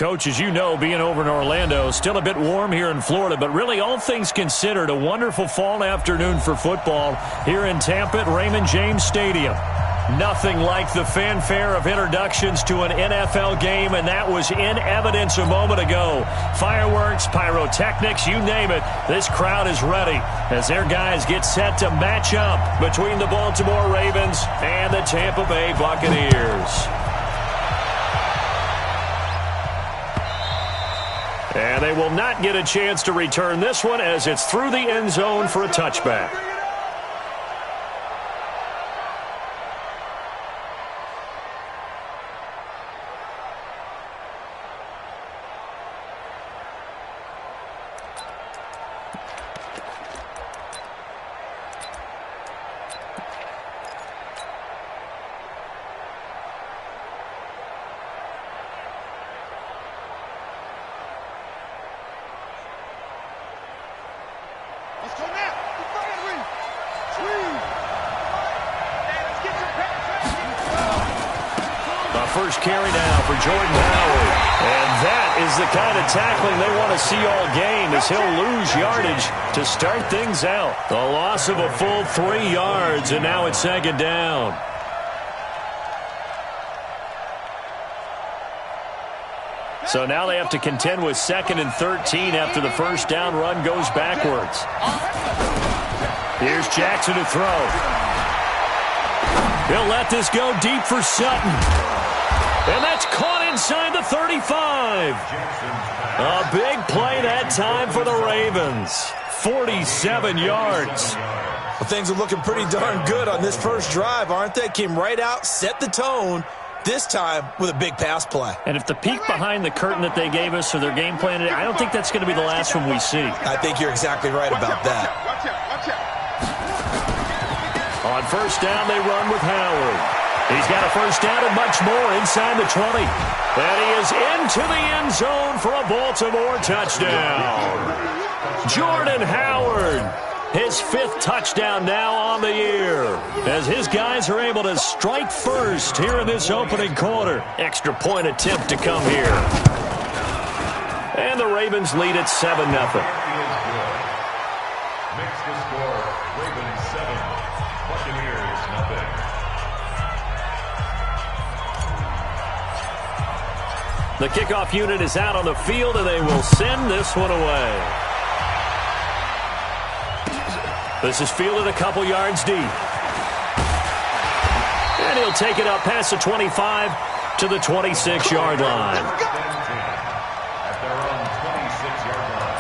Coach, as you know, being over in Orlando, still a bit warm here in Florida, but really all things considered, a wonderful fall afternoon for football here in Tampa at Raymond James Stadium. Nothing like the fanfare of introductions to an NFL game, and that was in evidence a moment ago. Fireworks, pyrotechnics, you name it, this crowd is ready as their guys get set to match up between the Baltimore Ravens and the Tampa Bay Buccaneers. And they will not get a chance to return this one as it's through the end zone for a touchback. First carry now for Jordan Howard. And that is the kind of tackling they want to see all game as he'll lose yardage to start things out. The loss of a full 3 yards, and now it's second down. So now they have to contend with 2nd and 13 after the first down run goes backwards. Here's Jackson to throw. He'll let this go deep for Sutton. And that's caught inside the 35. A big play that time for the Ravens. 47 yards. Well, things are looking pretty darn good on this first drive, aren't they? Came right out, set the tone, this time with a big pass play. And if the peek behind the curtain that they gave us or their game plan, I don't think that's going to be the last one we see. I think you're exactly right about that. On first down, they run with Howard. He's got a first down and much more inside the 20. And he is into the end zone for a Baltimore touchdown. Jordan Howard, his 5th touchdown now on the year, as his guys are able to strike first here in this opening quarter. Extra point attempt to come here. And the Ravens lead at 7-0. Makes the score Ravens 7, Buccaneers nothing. The kickoff unit is out on the field, and they will send this one away. This is fielded a couple yards deep. And he'll take it up past the 25 to the 26-yard line. At their own 26-yard line.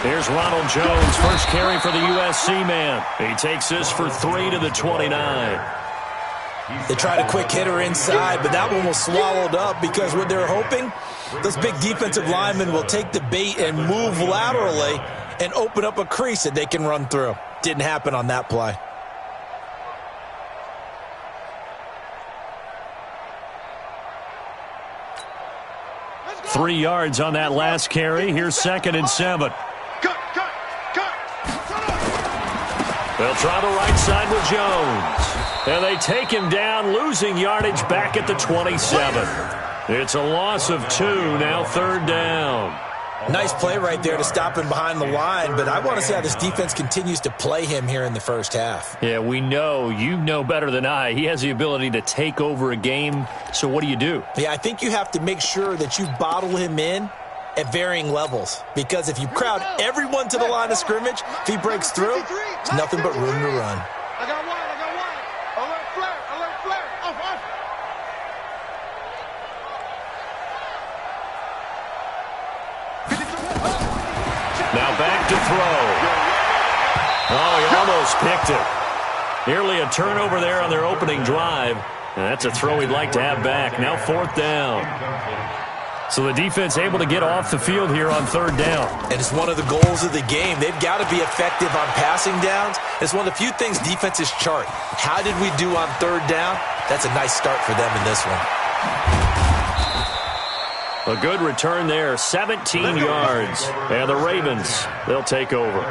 Here's Ronald Jones, first carry for the USC man. He takes this for 3 to the 29. They tried a quick hitter inside, but that one was swallowed up because what they're hoping, those big defensive linemen will take the bait and move laterally and open up a crease that they can run through. Didn't happen on that play. Three yards on that last carry. Here's 2nd and 7. They'll try the right side with Jones. And they take him down, losing yardage back at the 27. It's a loss of 2, now 3rd down. Nice play right there to stop him behind the line, but I want to see how this defense continues to play him here in the first half. Yeah, we know. You know better than I. He has the ability to take over a game, so what do you do? Yeah, I think you have to make sure that you bottle him in at varying levels, because if you crowd everyone to the line of scrimmage, if he breaks through, it's nothing but room to run. I got wide. Alert flare. Off. Now back to throw. Oh, he almost picked it. Nearly a turnover there on their opening drive. And that's a throw he'd like to have back. Now 4th down. So the defense able to get off the field here on third down. And it's one of the goals of the game. They've got to be effective on passing downs. It's one of the few things defenses chart. How did we do on third down? That's a nice start for them in this one. A good return there, 17 yards. And the Ravens, they'll take over.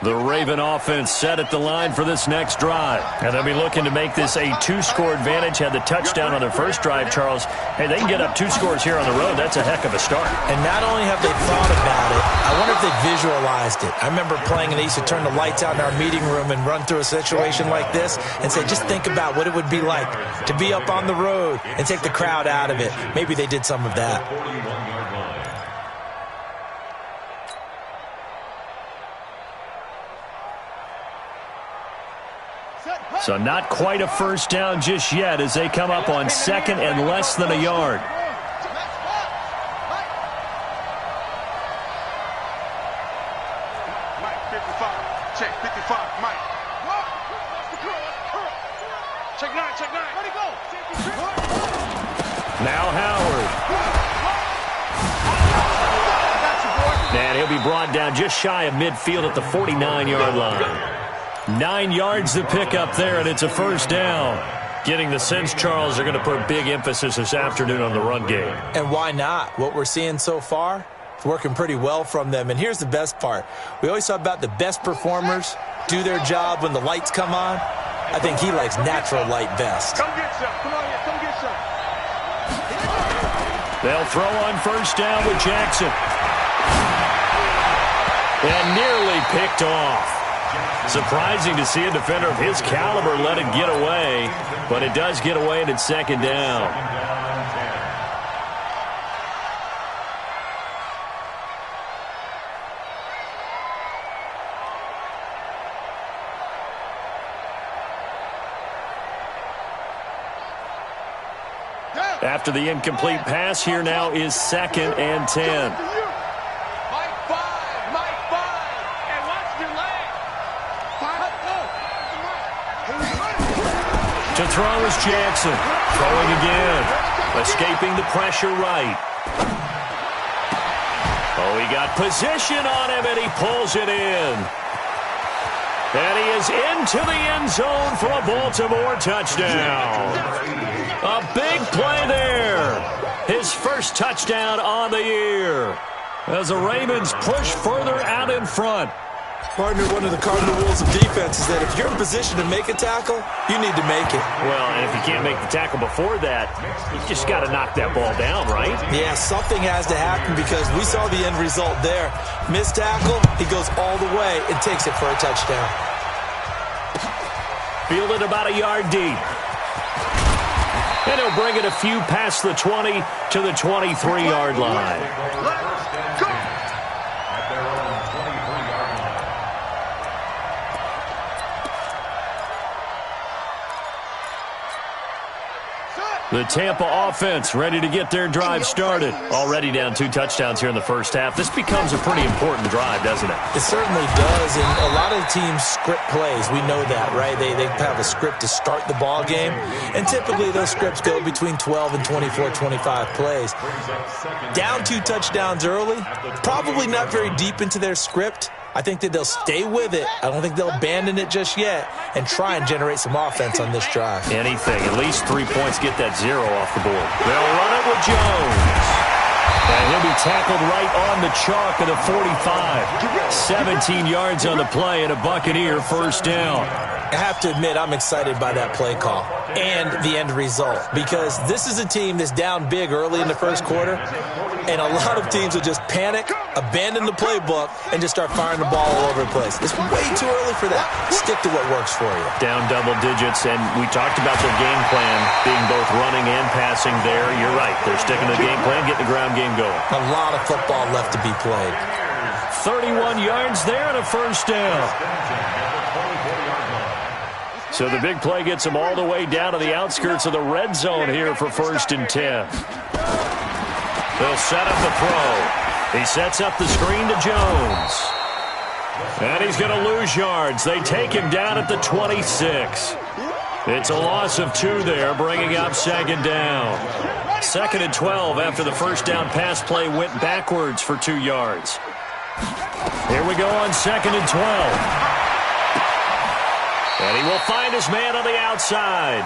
The Raven offense set at the line for this next drive. And they'll be looking to make this a two-score advantage. Had the touchdown on their first drive, Charles. Hey, they can get up 2 scores here on the road. That's a heck of a start. And not only have they thought about it, I wonder if they visualized it. I remember playing and they used to turn the lights out in our meeting room and run through a situation like this and say, just think about what it would be like to be up on the road and take the crowd out of it. Maybe they did some of that. So not quite a first down just yet as they come up on second and less than a yard. Mike, 55. Check, 55. Mike. Check 9, check 9. Ready, go. Now Howard. And he'll be brought down just shy of midfield at the 49-yard line. 9 yards to pick up there, and it's a first down. Getting the sense, Charles, they're going to put big emphasis this afternoon on the run game. And why not? What we're seeing so far, it's working pretty well from them. And here's the best part. We always talk about the best performers do their job when the lights come on. I think he likes natural light best. Come get some. Come on here. Come get some. They'll throw on first down with Jackson. And nearly picked off. Surprising to see a defender of his caliber let it get away, but it does get away and it's second down. After the incomplete pass, here now is second and 10. To throw is Jackson. Throwing again. Escaping the pressure right. Oh, he got position on him, and he pulls it in. And he is into the end zone for a Baltimore touchdown. A big play there. His first touchdown on the year. As the Ravens push further out in front. Partner, one of the cardinal rules of defense is that if you're in position to make a tackle, you need to make it. Well, and if you can't make the tackle before that, you just got to knock that ball down, right? Yeah, something has to happen because we saw the end result there. Missed tackle, he goes all the way and takes it for a touchdown. Fielded about a yard deep. And he'll bring it a few past the 20 to the 23-yard line. The Tampa offense ready to get their drive started. Already down 2 touchdowns here in the first half. This becomes a pretty important drive, doesn't it? It certainly does, and a lot of teams script plays. We know that, right? They have a script to start the ball game, and typically those scripts go between 12 and 24, 25 plays. Down 2 touchdowns early, probably not very deep into their script. I think that they'll stay with it. I don't think they'll abandon it just yet and try and generate some offense on this drive. Anything. At least 3 points. Get that 0 off the board. They'll run it with Jones. And he'll be tackled right on the chalk of the 45. 17 yards on the play and a Buccaneer first down. I have to admit, I'm excited by that play call and the end result because this is a team that's down big early in the first quarter, and a lot of teams will just panic, abandon the playbook, and just start firing the ball all over the place. It's way too early for that. Stick to what works for you. Down double digits, and we talked about their game plan being both running and passing there. You're right. They're sticking to the game plan, getting the ground game going. A lot of football left to be played. 31 yards there and a first down. So the big play gets them all the way down to the outskirts of the red zone here for 1st and 10. They'll set up the throw. He sets up the screen to Jones. And he's going to lose yards. They take him down at the 26. It's a loss of 2 there, bringing up second down. 2nd and 12 after the first down pass play went backwards for 2 yards. Here we go on 2nd and 12. And he will find his man on the outside.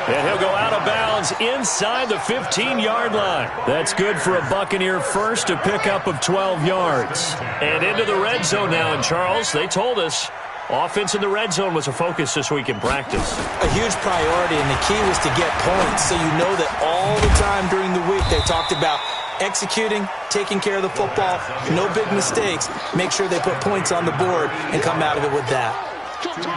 And he'll go out of bounds inside the 15-yard line. That's good for a Buccaneer first, a pickup of 12 yards. And into the red zone now. And Charles, they told us offense in the red zone was a focus this week in practice. A huge priority, and the key was to get points. So you know that all the time during the week they talked about executing, taking care of the football, no big mistakes. Make sure they put points on the board and come out of it with that.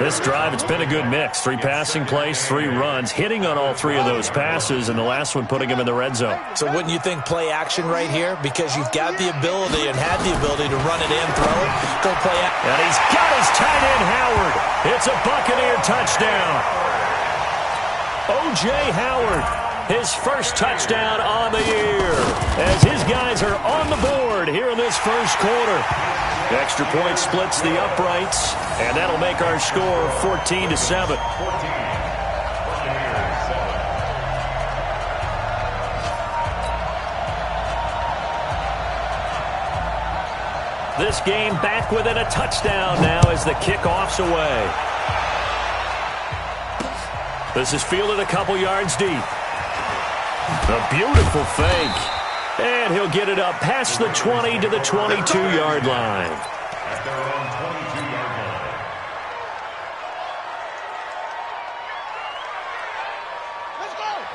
This drive, it's been a good mix. 3 passing plays, 3 runs, hitting on all 3 of those passes, and the last one putting him in the red zone. So wouldn't you think play action right here? Because you've got the ability and had the ability to run it in, throw it, go play action. And he's got his tight end, Howard. It's a Buccaneer touchdown. O.J. Howard, his first touchdown on the year, as his guys are on the board here in this first quarter. Extra point splits the uprights, and that'll make our score 14-7. This game back within a touchdown now as the kickoff's away. This is fielded a couple yards deep. A beautiful fake. And he'll get it up past the 20 to the 22-yard line. At their own 22-yard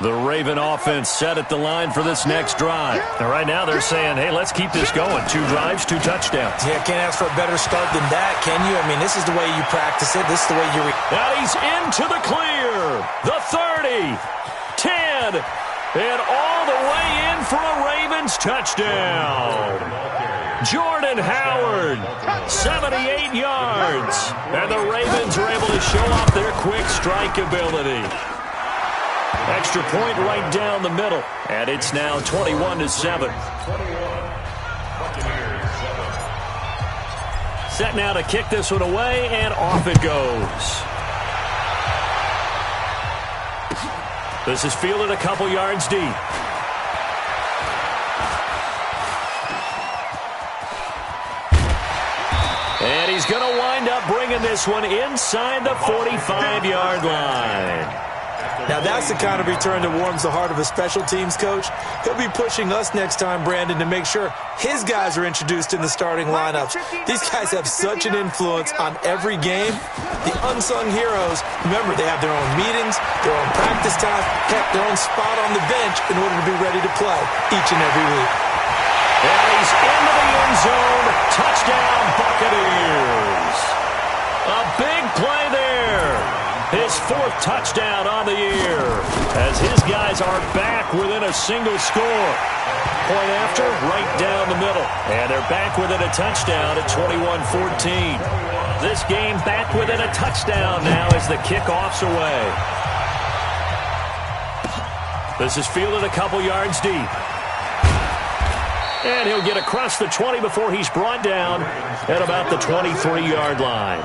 line. The Raven offense set at the line for this next drive. And right now they're saying, hey, let's keep this going. 2 drives, 2 touchdowns. Yeah, can't ask for a better start than that, can you? I mean, this is the way you practice it. This is the way you... Now he's into the clear. The 30, 10, and all the way in for a Ravens touchdown. Jordan Howard, 78 yards. And the Ravens are able to show off their quick strike ability. Extra point right down the middle. And it's now 21-7. Set now to kick this one away, and off it goes. This is fielded a couple yards deep. And he's going to wind up bringing this one inside the 45-yard line. Now, that's the kind of return that warms the heart of a special teams coach. He'll be pushing us next time, Brandon, to make sure his guys are introduced in the starting lineups. These guys have such an influence on every game. The unsung heroes, remember, they have their own meetings, their own practice time, heck, their own spot on the bench in order to be ready to play each and every week. And he's into the end zone. Touchdown, Buccaneers. A big play there. His 4th touchdown on the year as his guys are back within a single score. Point after, right down the middle. And they're back within a touchdown at 21-14. This game back within a touchdown now as the kickoff's away. This is fielded a couple yards deep. And he'll get across the 20 before he's brought down at about the 23-yard line.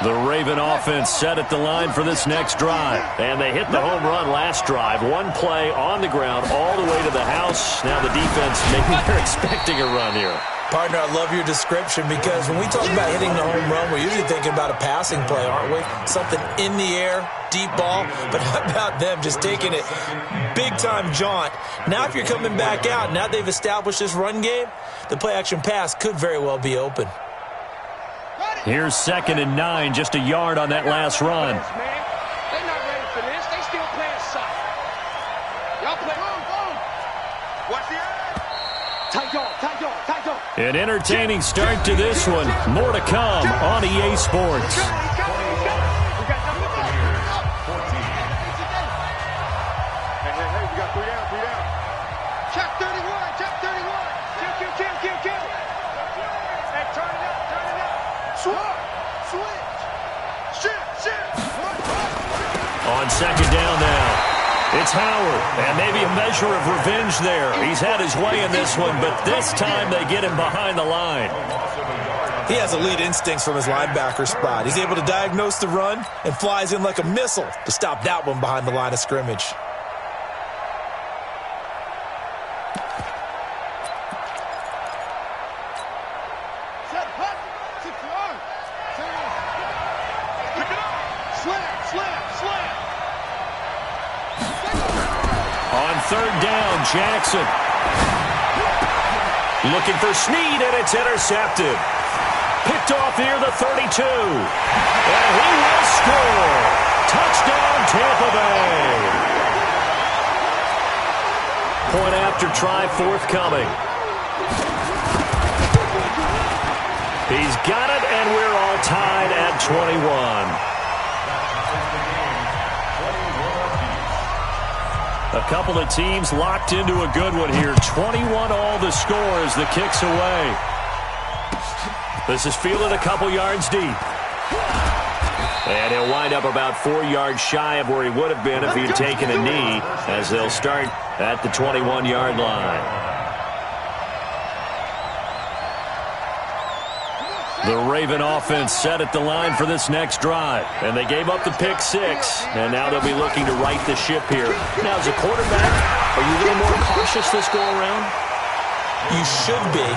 The Raven offense set at the line for this next drive. And they hit the home run last drive. 1 play on the ground all the way to the house. Now the defense, maybe they're expecting a run here. Partner, I love your description because when we talk about hitting the home run, we're usually thinking about a passing play, aren't we? Something in the air, deep ball. But how about them just taking it big-time jaunt? Now if you're coming back out, now they've established this run game, the play-action pass could very well be open. Here's 2nd and 9, just a yard on that last run. They're not ready for this. They still playing soft. Y'all play. Watch the eye. Tight dog. An entertaining start to this one. More to come on EA Sports. On 2nd down now. It's Howard, and maybe a measure of revenge there. He's had his way in this one, but this time they get him behind the line. He has elite instincts from his linebacker spot. He's able to diagnose the run and flies in like a missile to stop that one behind the line of scrimmage. On third down, Jackson. Looking for Snead, and it's intercepted. Picked off near the 32. And he will score. Touchdown, Tampa Bay. Point after try forthcoming. He's got it, and we're all tied at 21. A couple of teams locked into a good one here. 21 all the score as the kick's away. This is fielded a couple yards deep. And he'll wind up about 4 yards shy of where he would have been if he had taken a knee, as they'll start at the 21-yard line. The Raven offense set at the line for this next drive. And they gave up the pick 6. And now they'll be looking to right the ship here. Now, as a quarterback, are you a little more cautious this go-around? You should be,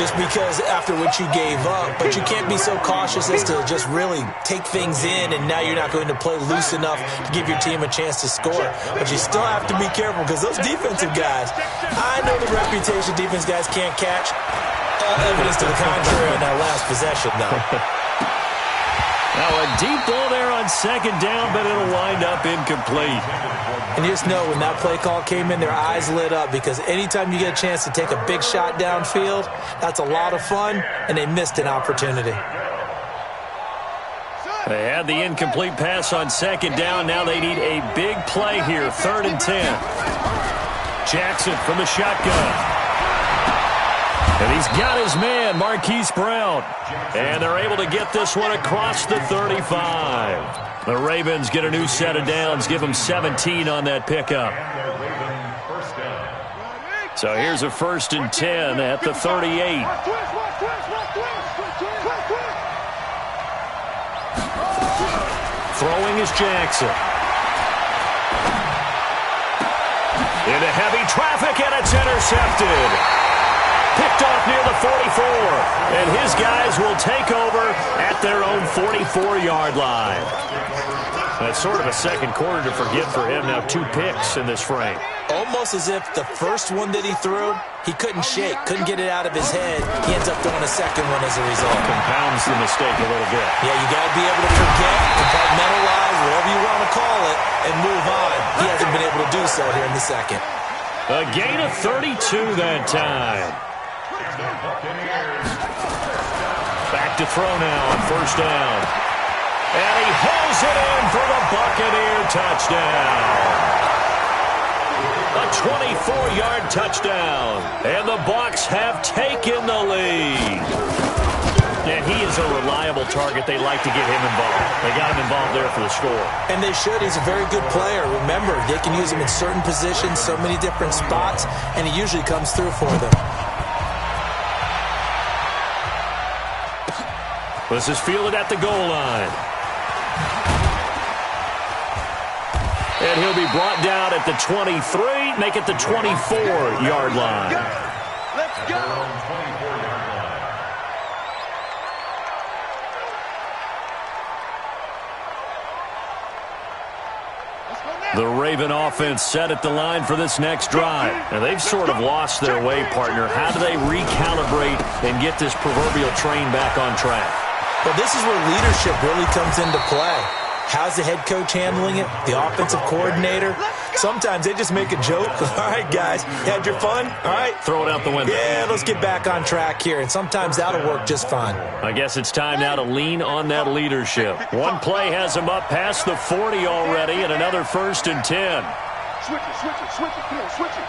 just because after what you gave up. But you can't be so cautious as to just really take things in, and now you're not going to play loose enough to give your team a chance to score. But you still have to be careful, because those defensive guys, I know the reputation defense guys can't catch. Evidence to the contrary on that last possession, though. Now a deep ball there on second down, but it'll wind up incomplete. And you just know when that play call came in, their eyes lit up, because anytime you get a chance to take a big shot downfield, that's a lot of fun, and they missed an opportunity. They had the incomplete pass on second down. Now they need a big play here, 3rd and 10. Jackson from the shotgun. And he's got his man, Marquise Brown. And they're able to get this one across the 35. The Ravens get a new set of downs, give them 17 on that pickup. So here's a 1st and 10 at the 38. Throwing is Jackson. Into heavy traffic, and it's intercepted. Picked off near the 44, and his guys will take over at their own 44-yard line. That's sort of a second quarter to forget for him. Now 2 picks in this frame. Almost as if the first one that he threw, he couldn't shake, couldn't get it out of his head. He ends up throwing a second one as a result. Compounds the mistake a little bit. Yeah, you got to be able to forget, compartmentalize, whatever you want to call it, and move on. He hasn't been able to do so here in the second. A gain of 32 that time. Back to throw now on 1st down. And he hauls it in for the Buccaneer touchdown. A 24-yard touchdown. And the Bucs have taken the lead. And he is a reliable target. They like to get him involved. They got him involved there for the score. And they should. He's a very good player. Remember, they can use him in certain positions, so many different spots, and he usually comes through for them. This is fielded at the goal line. And he'll be brought down at the 23, make it the 24-yard line. Let's go. The Raven offense set at the line for this next drive. And they've sort of lost their way, partner. How do they recalibrate and get this proverbial train back on track? Well, this is where leadership really comes into play. How's the head coach handling it? The offensive coordinator? Sometimes they just make a joke. All right, guys, had your fun? All right. Throw it out the window. Yeah, let's get back on track here. And sometimes that'll work just fine. I guess it's time now to lean on that leadership. One play has him up past the 40 already, and another 1st and 10. Switch it, switch it, switch it. Come on, switch it.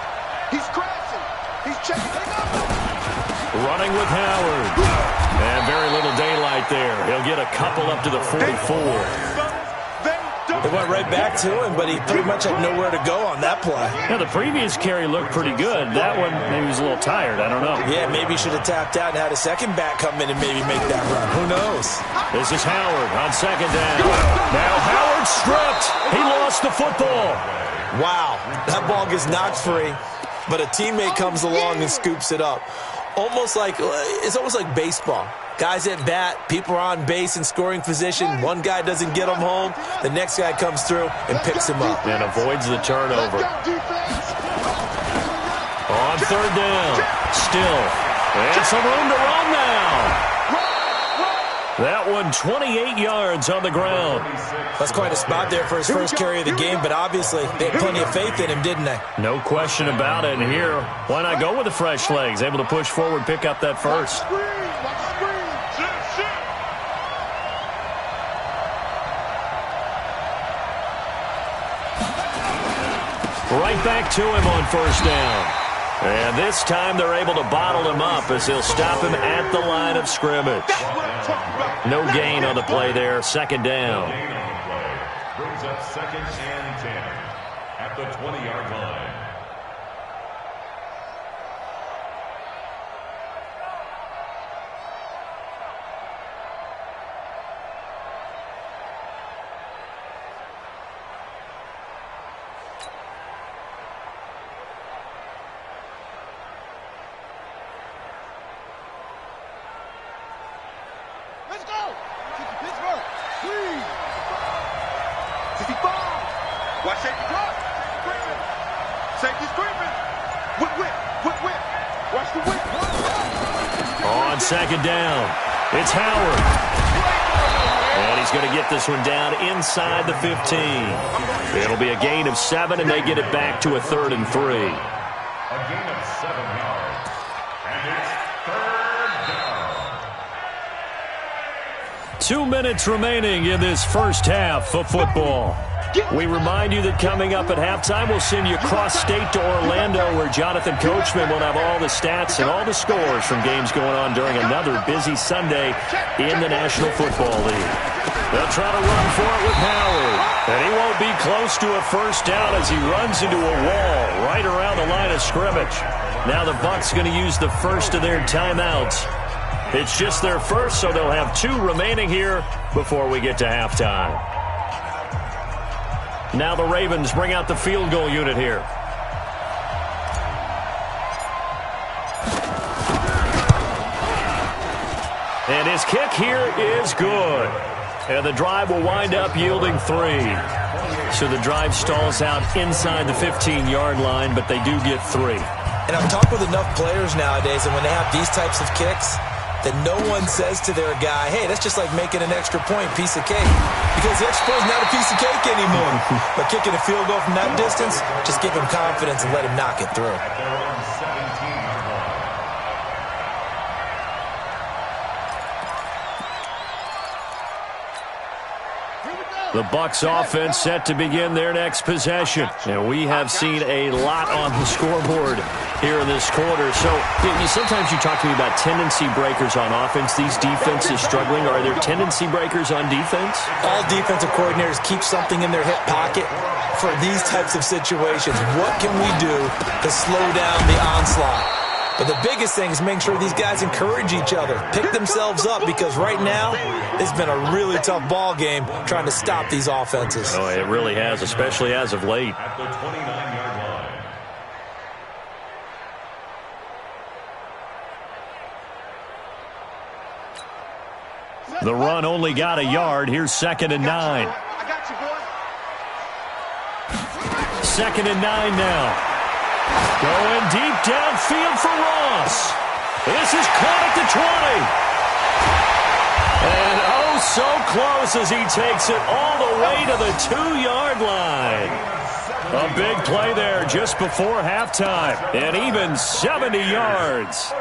He's crashing. He's checking. Running with Howard. And very little daylight there. He'll get a couple up to the 44. It It went right back to him, but he pretty much had nowhere to go on that play. Yeah, the previous carry looked pretty good. That one, maybe he was a little tired. I don't know. Yeah, maybe he should have tapped out and had a second back come in and maybe make that run. Who knows? This is Howard on second down. Now Howard stripped. He lost the football. Wow, that ball gets knocked free, but a teammate comes along and scoops it up. It's almost like baseball. Guys at bat, people are on base in scoring position. One guy doesn't get him home. The next guy comes through and picks him up. And avoids the turnover. On third down. Still. And some room to run now. That one 28 yards on the ground. That's quite a spot there for his first carry of the game, but obviously they had plenty of faith in him, didn't they? No question about it. And here, why not go with the fresh legs? Able to push forward, pick up that first. Right back to him on first down. And this time they're able to bottle him up as they'll stop him at the line of scrimmage. No gain on the play there. Second down. Brings up second and 10 at the 20-yard line. Let's go! Pittsburgh! Please! 65! Watch safety drop! Safety screaming! Whip, whip! Whip, whip! Watch the whip! On second down, it's Howard. And he's going to get this one down inside the 15. It'll be a gain of 7, and they get it back to a 3rd and 3. A gain of 7 yards. And it's third down. 2 minutes remaining in this first half of football. We remind you that coming up at halftime, we'll send you cross-state to Orlando, where Jonathan Coachman will have all the stats and all the scores from games going on during another busy Sunday in the National Football League. They'll try to run for it with Howard, and he won't be close to a first down as he runs into a wall right around the line of scrimmage. Now the Bucs going to use the first of their timeouts. It's just their first, so they'll have 2 remaining here before we get to halftime. Now the Ravens bring out the field goal unit here. And his kick here is good. And the drive will wind up yielding 3. So the drive stalls out inside the 15-yard line, but they do get 3. And I've talked with enough players nowadays, and when they have these types of kicks, that no one says to their guy, hey, that's just like making an extra point, piece of cake. Because the extra point is not a piece of cake anymore. But kicking a field goal from that distance, just give him confidence and let him knock it through. The Bucs offense set to begin their next possession. And we have seen a lot on the scoreboard here in this quarter. So sometimes you talk to me about tendency breakers on offense. These defenses struggling. Are there tendency breakers on defense? All defensive coordinators keep something in their hip pocket for these types of situations. What can we do to slow down the onslaught? But the biggest thing is make sure these guys encourage each other, pick themselves up, because right now it's been a really tough ball game trying to stop these offenses. Oh, it really has, especially as of late. At the 29-yard line. The run only got a yard. Here's 2nd and 9. I got you, boy. 2nd and 9 now. Going deep downfield for Ross. This is caught at the 20. And oh, so close as he takes it all the way to the 2-yard line. A big play there just before halftime. And even 70 yards.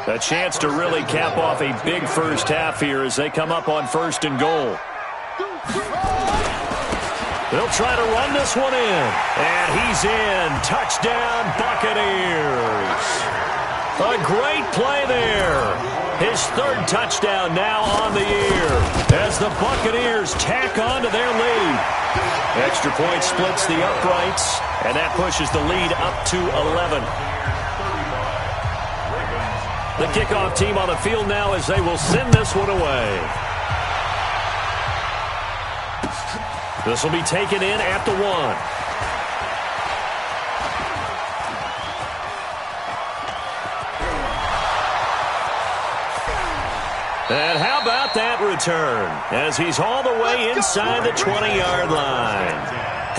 A chance to really cap off a big first half here as they come up on 1st and goal. They'll try to run this one in. And he's in. Touchdown, Buccaneers. A great play there. His 3rd touchdown now on the year. as the Buccaneers tack on to their lead. Extra point splits the uprights, and that pushes the lead up to 11. The kickoff team on the field now as they will send this one away. This will be taken in at the 1. And how about that return as he's all the way inside the 20-yard line.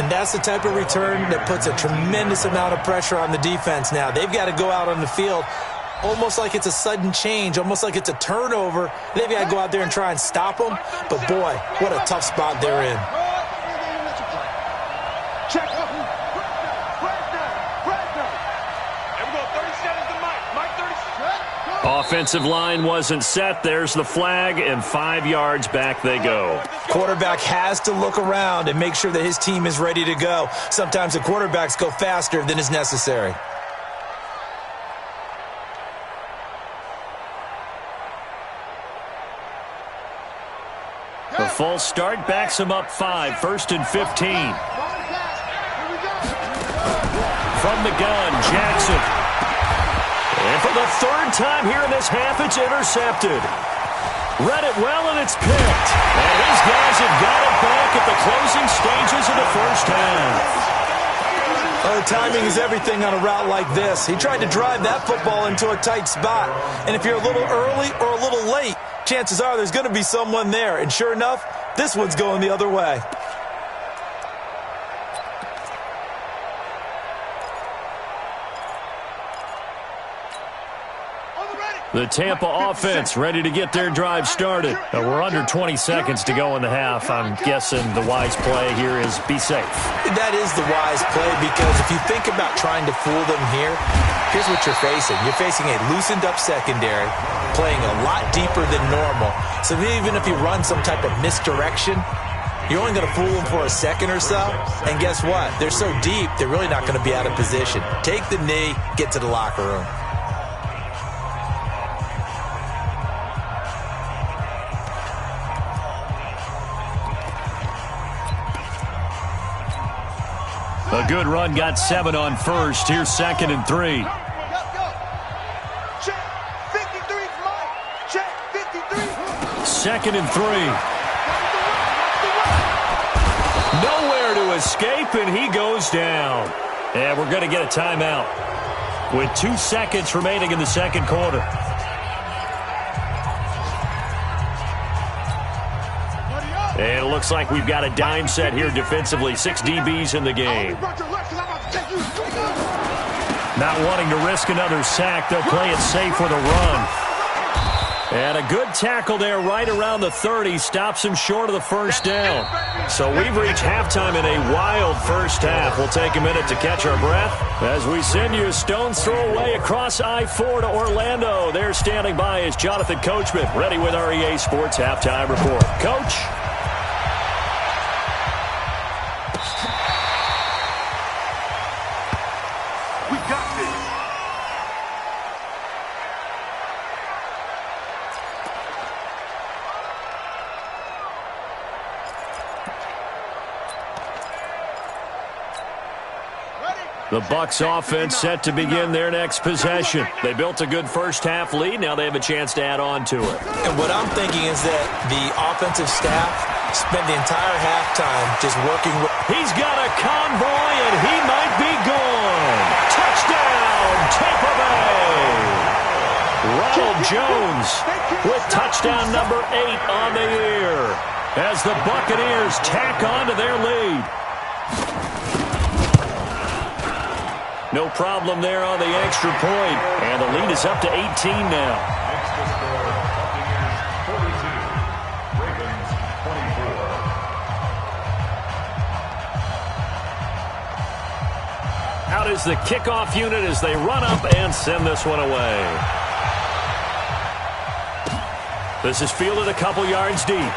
And that's the type of return that puts a tremendous amount of pressure on the defense now. They've got to go out on the field almost like it's a sudden change, almost like it's a turnover. They've got to go out there and try and stop them. But, boy, what a tough spot they're in. Offensive line wasn't set. There's the flag, and 5 yards back they go. Quarterback has to look around and make sure that his team is ready to go. Sometimes the quarterbacks go faster than is necessary. The false start backs him up 5, 1st and 15. From the gun, Jackson. And for the 3rd time here in this half, it's intercepted. Read it well, and it's picked. And his guys have got it back at the closing stages of the first half. Oh, timing is everything on a route like this. He tried to drive that football into a tight spot. And if you're a little early or a little late, chances are there's going to be someone there. And sure enough, this one's going the other way. The Tampa offense ready to get their drive started. We're under 20 seconds to go in the half. I'm guessing the wise play here is be safe. That is the wise play, because if you think about trying to fool them here, here's what you're facing. You're facing a loosened up secondary, playing a lot deeper than normal. So even if you run some type of misdirection, you're only going to fool them for a second or so. And guess what? They're so deep, they're really not going to be out of position. Take the knee, get to the locker room. A good run got 7 on first. Here's 2nd and 3. Check 53, Mike. Check 53. 2nd and 3. Nowhere to escape, and he goes down. And we're going to get a timeout with 2 seconds remaining in the second quarter. And it looks like we've got a dime set here defensively. 6 DBs in the game. Not wanting to risk another sack, they'll play it safe with a run. And a good tackle there right around the 30 stops him short of the first down. So we've reached halftime in a wild first half. We'll take a minute to catch our breath as we send you a stone's throw away across I-4 to Orlando. There standing by is Jonathan Coachman, ready with our EA Sports Halftime Report. Coach? The Bucs offense set to begin their next possession. They built a good first half lead. Now they have a chance to add on to it. And what I'm thinking is that the offensive staff spent the entire halftime just working with... He's got a convoy, and he might be gone. Touchdown, Tampa Bay. Ronald Jones with touchdown number 8 on the year as the Buccaneers tack on to their lead. No problem there on the extra point. And the lead is up to 18 now. Extra score, Buccaneers 42, Ravens 24. Out is the kickoff unit as they run up and send this one away. This is fielded a couple yards deep.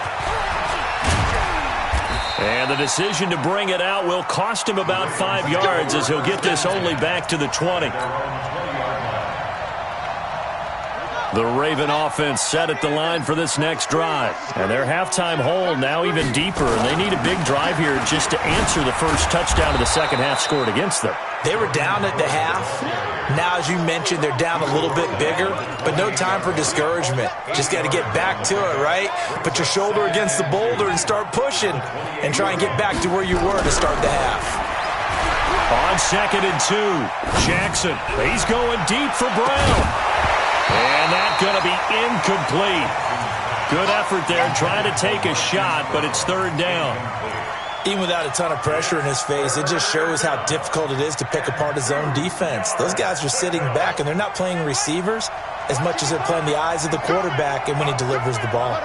And the decision to bring it out will cost him about 5 yards as he'll get this only back to the 20. The Raven offense set at the line for this next drive. And their halftime hole now even deeper, and they need a big drive here just to answer the first touchdown of the second half scored against them. They were down at the half. Now, as you mentioned, they're down a little bit bigger, but no time for discouragement. Just got to get back to it, right? Put your shoulder against the boulder and start pushing and try and get back to where you were to start the half. On 2nd and 2, Jackson. He's going deep for Brown. And that's going to be incomplete. Good effort there trying to take a shot, but it's 3rd down. Even without a ton of pressure in his face, it just shows how difficult it is to pick apart his own defense. Those guys are sitting back, and they're not playing receivers as much as they're playing the eyes of the quarterback and when he delivers the ball.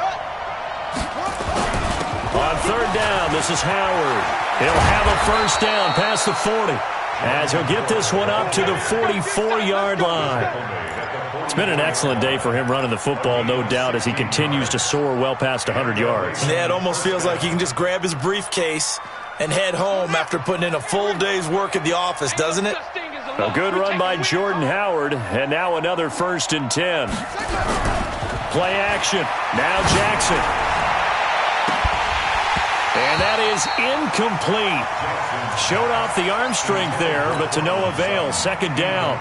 On 3rd down, this is Howard. He'll have a first down past the 40 as he'll get this one up to the 44-yard line. It's been an excellent day for him running the football, no doubt, as he continues to soar well past 100 yards. Yeah, it almost feels like he can just grab his briefcase and head home after putting in a full day's work at the office, doesn't it? A good run by Jordan Howard, and now another 1st and 10. Play action. Now Jackson. And that is incomplete. Showed off the arm strength there, but to no avail. 2nd down.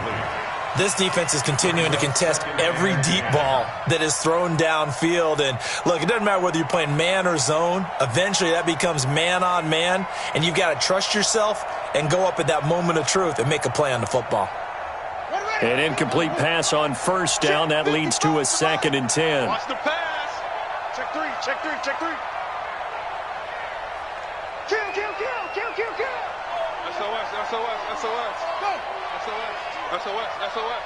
This defense is continuing to contest every deep ball that is thrown downfield. And, look, it doesn't matter whether you're playing man or zone. Eventually, that becomes man-on-man, and you've got to trust yourself and go up at that moment of truth and make a play on the football. An incomplete pass on 1st down. That leads to a 2nd and 10. Watch the pass. Check 3, check 3, check 3. Kill, kill, kill, kill, kill, kill. SOS, SOS, SOS. Go. SOS. SOS, SOS.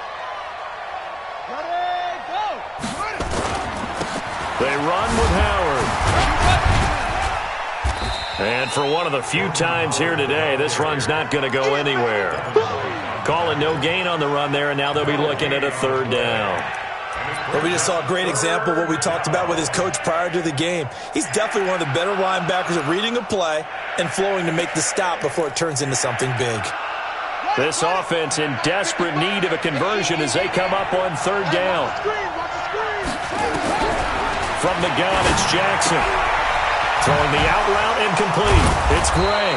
Ready, go. Ready. They run with Howard. And for one of the few times here today, this run's not going to go anywhere. Calling no gain on the run there, and now they'll be looking at a 3rd down. Well, we just saw a great example of what we talked about with his coach prior to the game. He's definitely one of the better linebackers at reading a play and flowing to make the stop before it turns into something big. This offense in desperate need of a conversion as they come up on 3rd down. From the gun, it's Jackson. Throwing the out route incomplete. It's Gray.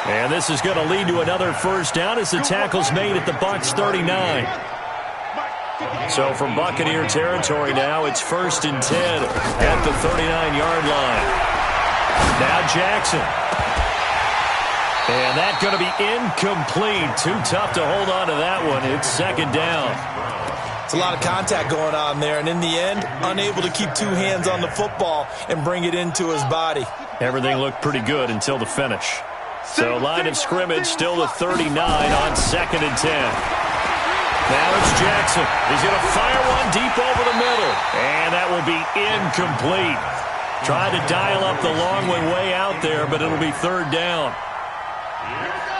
And this is going to lead to another 1st down as the tackle's made at the Bucs 39. So from Buccaneer territory now, it's 1st and 10 at the 39-yard line. Now Jackson. And that's going to be incomplete. Too tough to hold on to that one. It's 2nd down. It's a lot of contact going on there, and in the end, unable to keep 2 hands on the football and bring it into his body. Everything looked pretty good until the finish. So line of scrimmage still the 39 on 2nd and 10. Now it's Jackson. He's going to fire one deep over the middle. And that will be incomplete. Tried to dial up the long one way out there, but it'll be 3rd down.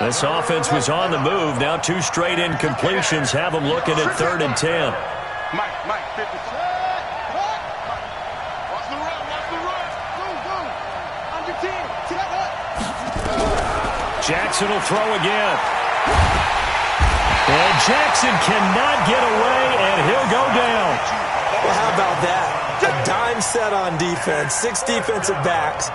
This offense was on the move. Now 2 straight incompletions have them looking at 3rd and 10. Mike, 50. Watch the run, watch the run. Go. Under 10. Jackson will throw again. And Jackson cannot get away, and he'll go down. Well, how about that? A dime set on defense, 6 defensive backs.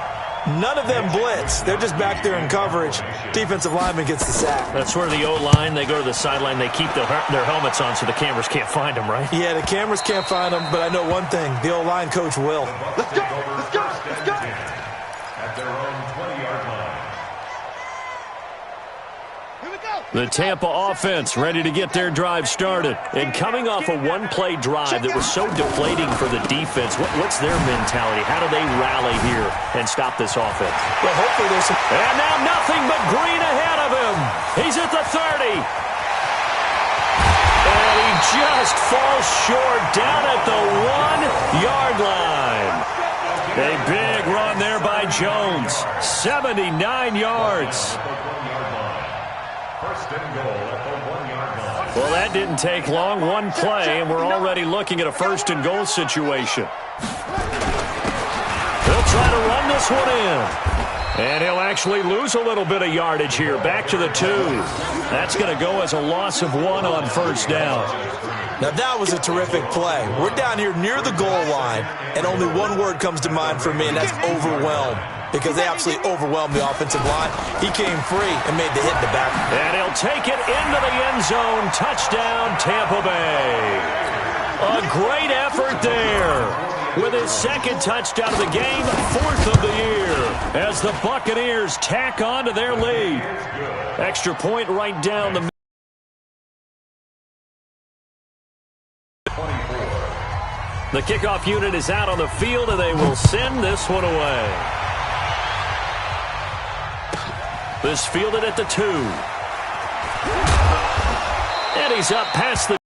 None of them blitz. They're just back there in coverage. Defensive lineman gets the sack. That's where the O-line, they go to the sideline, they keep their helmets on so the cameras can't find them, right? Yeah, the cameras can't find them, but I know one thing. The O-line coach will. Let's go. At their own 20-yard line. The Tampa offense ready to get their drive started. And coming off a one-play drive that was so deflating for the defense, what's their mentality? How do they rally here and stop this offense? Well, hopefully there's some... And now nothing but green ahead of him. He's at the 30. And he just falls short down at the 1-yard line. A big run there by Jones. 79 yards. First and goal at the 1-yard line. Well, that didn't take long. One play, and we're already looking at a 1st and goal situation. They'll try to run this this one in. And he'll actually lose a little bit of yardage here. Back to the 2. That's going to go as a loss of 1 on first down. Now, that was a terrific play. We're down here near the goal line, and only one word comes to mind for me, and that's overwhelmed, because they absolutely overwhelmed the offensive line. He came free and made the hit in the back. And he'll take it into the end zone. Touchdown, Tampa Bay. A great effort there. With his second touchdown of the game, 4th of the year, as the Buccaneers tack on to their lead. Extra point right down the middle. The kickoff unit is out on the field, and they will send this one away. This fielded at the 2. And he's up past the